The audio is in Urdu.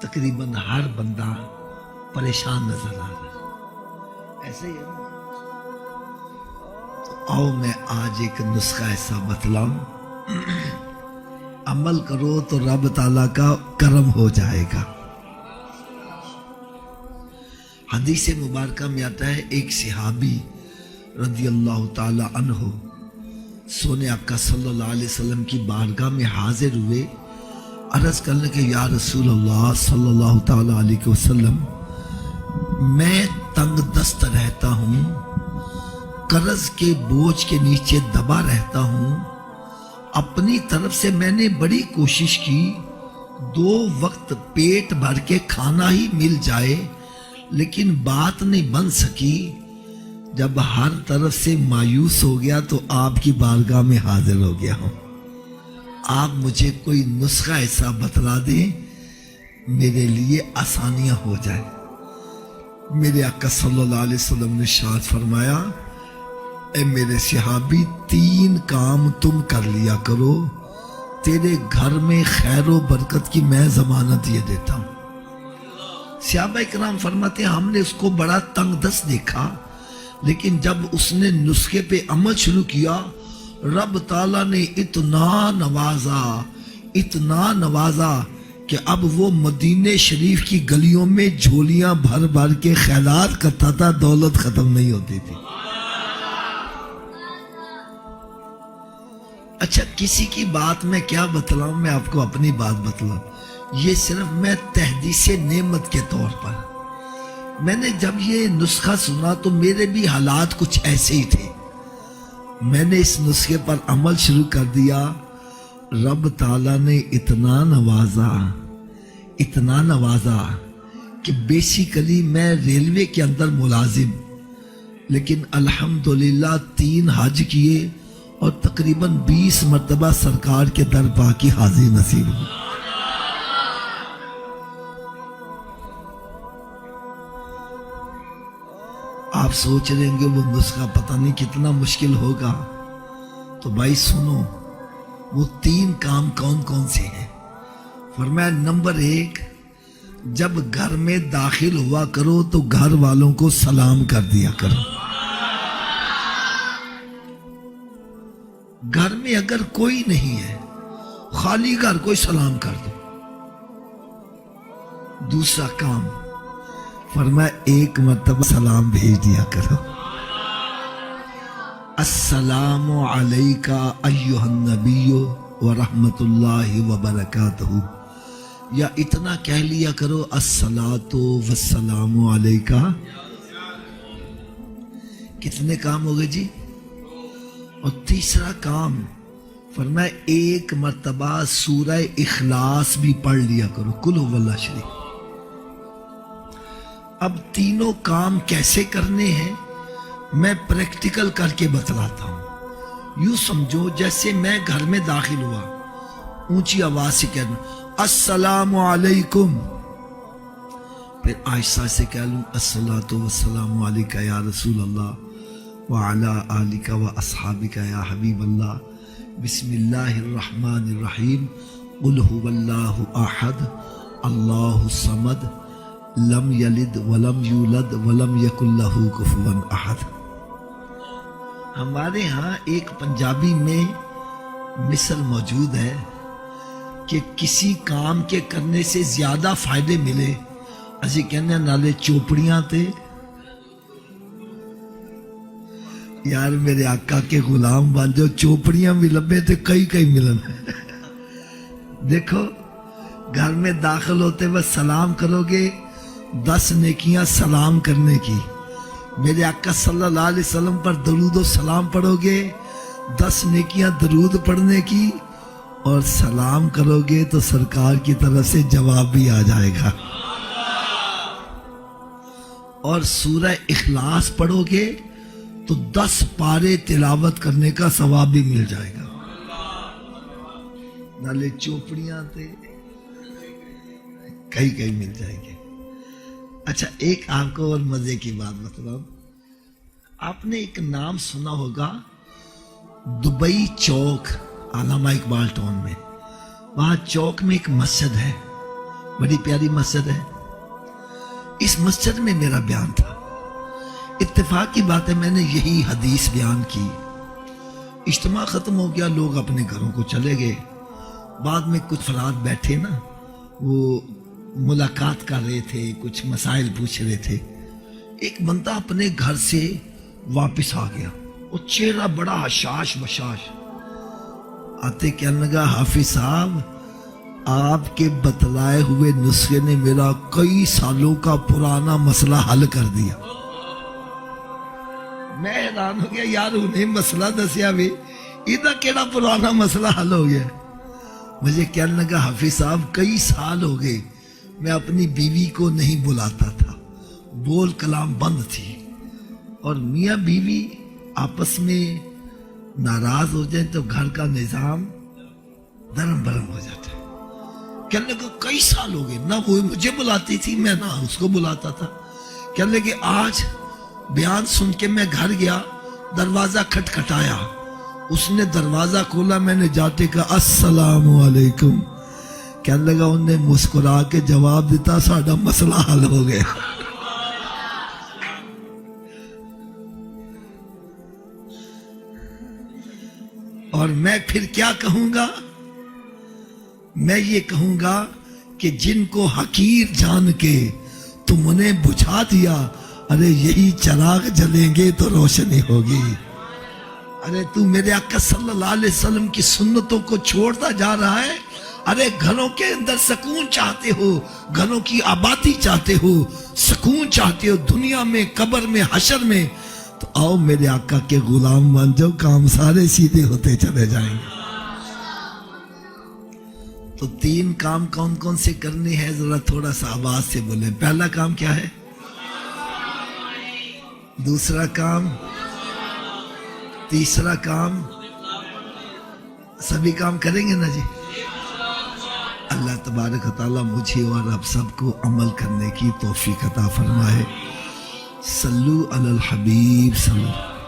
تقریباً ہر بندہ پریشان نظر آ رہا ہے، ایسے ہی ہے نا؟ تو آؤ میں آج ایک نسخہ ایسا بتلاؤں، عمل کرو تو رب تعالیٰ کا کرم ہو جائے گا۔ حدیث مبارکہ میں آتا ہے ایک صحابی رضی اللہ تعالی عنہ سونے آقا صلی اللہ علیہ وسلم کی بارگاہ میں حاضر ہوئے، عرض کرنے کہ یا رسول اللہ صلی اللہ تعالی علیہ وسلم، میں تنگ دست رہتا ہوں، قرض کے بوجھ کے نیچے دبا رہتا ہوں، اپنی طرف سے میں نے بڑی کوشش کی 2 وقت پیٹ بھر کے کھانا ہی مل جائے، لیکن بات نہیں بن سکی۔ جب ہر طرف سے مایوس ہو گیا تو آپ کی بارگاہ میں حاضر ہو گیا ہوں، آپ مجھے کوئی نسخہ ایسا بتلا دیں میرے لیے آسانیاں ہو جائے۔ میرے آقا صلی اللہ علیہ وسلم نے ارشاد فرمایا، اے میرے صحابی، 3 کام تم کر لیا کرو، تیرے گھر میں خیر و برکت کی میں ضمانت یہ دیتا ہوں۔ صحابہ کرام فرماتے ہیں ہم نے اس کو بڑا تنگ دست دیکھا، لیکن جب اس نے نسخے پہ عمل شروع کیا، رب تعالیٰ نے اتنا نوازا کہ اب وہ مدینہ شریف کی گلیوں میں جھولیاں بھر بھر کے خیرات کرتا تھا، دولت ختم نہیں ہوتی تھی۔ اچھا، کسی کی بات میں کیا بتلاؤں، میں آپ کو اپنی بات بتلاؤں، یہ صرف میں تحدیث نعمت کے طور پر، میں نے جب یہ نسخہ سنا تو میرے بھی حالات کچھ ایسے ہی تھے، میں نے اس نسخے پر عمل شروع کر دیا، رب تعالیٰ نے اتنا نوازا کہ بیسیکلی میں ریلوے کے اندر ملازم، لیکن الحمدللہ 3 حج کیے اور تقریباً 20 مرتبہ سرکار کے دربار کی حاضری نصیب ہوئی۔ آپ سوچ رہے ہوں گے وہ نسخہ پتہ نہیں کتنا مشکل ہوگا، تو بھائی سنو، وہ 3 کام کون کون سے ہیں؟ فرمایا نمبر 1، جب گھر میں داخل ہوا کرو تو گھر والوں کو سلام کر دیا کرو۔ گھر میں اگر کوئی نہیں ہے، خالی گھر، کوئی سلام کر دو۔ دوسرا کام فرمایا 1 مرتبہ سلام بھیج دیا کرو، السلام علیکہ ایہا النبی ورحمت اللہ وبرکاتہ، یا اتنا کہہ لیا کرو الصلاۃ والسلام علیکہ۔ کتنے کام ہو گئے جی؟ اور تیسرا کام فرمایا 1 مرتبہ سورہ اخلاص بھی پڑھ لیا کرو، قل هو اللہ شریف۔ اب تینوں کام کیسے کرنے ہیں میں پریکٹیکل کر کے بتلاتا ہوں۔ یوں سمجھو جیسے میں گھر میں داخل ہوا، اونچی آواز سے کہنا السلام علیکم، پھر آہستہ سے کہہ لوں الصلاۃ والسلام علیکہ یا رسول اللہ وعلی آلکہ واصحابکہ یا حبیب اللہ، بسم اللہ الرحمن الرحیم، قل هو اللہ احد اللہ الصمد لم یلد ولم یولد ولم یکن لہ کفوا احد۔ ہمارے ہاں ایک پنجابی میں مثل موجود ہے کہ کسی کام کے کرنے سے زیادہ فائدے ملے، اسی کہنے نالے چوپڑیاں تے یار میرے آقا کے غلام بن جو چوپڑیاں بھی لبے تے کئی ملن۔ دیکھو گھر میں داخل ہوتے بس سلام کرو گے، 10 نیکیاں سلام کرنے کی، میرے آقا صلی اللہ علیہ وسلم پر درود و سلام پڑھو گے 10 نیکیاں درود پڑھنے کی، اور سلام کرو گے تو سرکار کی طرف سے جواب بھی آ جائے گا، اور سورہ اخلاص پڑھو گے تو 10 پارے تلاوت کرنے کا ثواب بھی مل جائے گا۔ نالے چوپڑیاں تے کئی مل جائیں گے۔ اچھا، ایک آپ کو اور مزے کی بات بتلاؤں، آپ نے ایک نام سنا ہوگا دبئی چوک، علامہ اقبال ٹاؤن میں، وہاں چوک میں ایک مسجد ہے، بڑی پیاری مسجد ہے. اس مسجد میں میرا بیان تھا. اتفاق کی بات ہے میں نے یہی حدیث بیان کی. اجتماع ختم ہو گیا, لوگ اپنے گھروں کو چلے گئے. بعد میں کچھ افراد بیٹھے نا, وہ ملاقات کر رہے تھے, کچھ مسائل پوچھ رہے تھے. ایک بندہ اپنے گھر سے واپس آ گیا, وہ چہرہ بڑا حشاش بشاش. آتے کہنے لگا, حافظ صاحب آپ کے بتلائے ہوئے نسخے نے میرا کئی سالوں کا پرانا مسئلہ حل کر دیا. میں حیران ہو گیا, یار انہیں مسئلہ دسیا بھی, ادھر کیڑا پرانا مسئلہ حل ہو گیا. مجھے کہنے لگا, حافظ صاحب کئی سال ہو گئے میں اپنی بیوی کو نہیں بلاتا تھا, بول کلام بند تھی, اور میاں بیوی آپس میں ناراض ہو جائیں تو گھر کا نظام درم برم ہو جاتا ہے. کہنے لگا کئی سال ہو گئے, نہ وہ مجھے بلاتی تھی میں نہ اس کو بلاتا تھا. کہنے لگے آج بیان سن کے میں گھر گیا, دروازہ کھٹکھٹایا, اس نے دروازہ کھولا, میں نے جاتے کہا السلام علیکم. کہنے لگا انہیں مسکرا کے جواب دیتا, ساڈا مسئلہ حل ہو گیا. اور میں پھر کیا کہوں گا؟ میں یہ کہوں گا کہ جن کو حقیر جان کے تم انہیں بجھا دیا, ارے یہی چراغ جلیں گے تو روشنی ہوگی. ارے تو میرے آقا صلی اللہ علیہ وسلم کی سنتوں کو چھوڑتا جا رہا ہے. ارے گھروں کے اندر سکون چاہتے ہو, گھروں کی آبادی چاہتے ہو, سکون چاہتے ہو دنیا میں, قبر میں, حشر میں, تو آؤ میرے آقا کے غلام بن جاؤ, کام سارے سیدھے ہوتے چلے جائیں گے. تو 3 کام کون کون سے کرنے ہیں, ذرا تھوڑا سا آواز سے بولیں. پہلا کام کیا ہے؟ دوسرا کام, تیسرا کام, سبھی کام کریں گے نا جی. اللہ تبارک و تعالیٰ مجھے اور آپ سب کو عمل کرنے کی توفیق عطا فرمائے. صلو علی الحبیب صلی اللہ.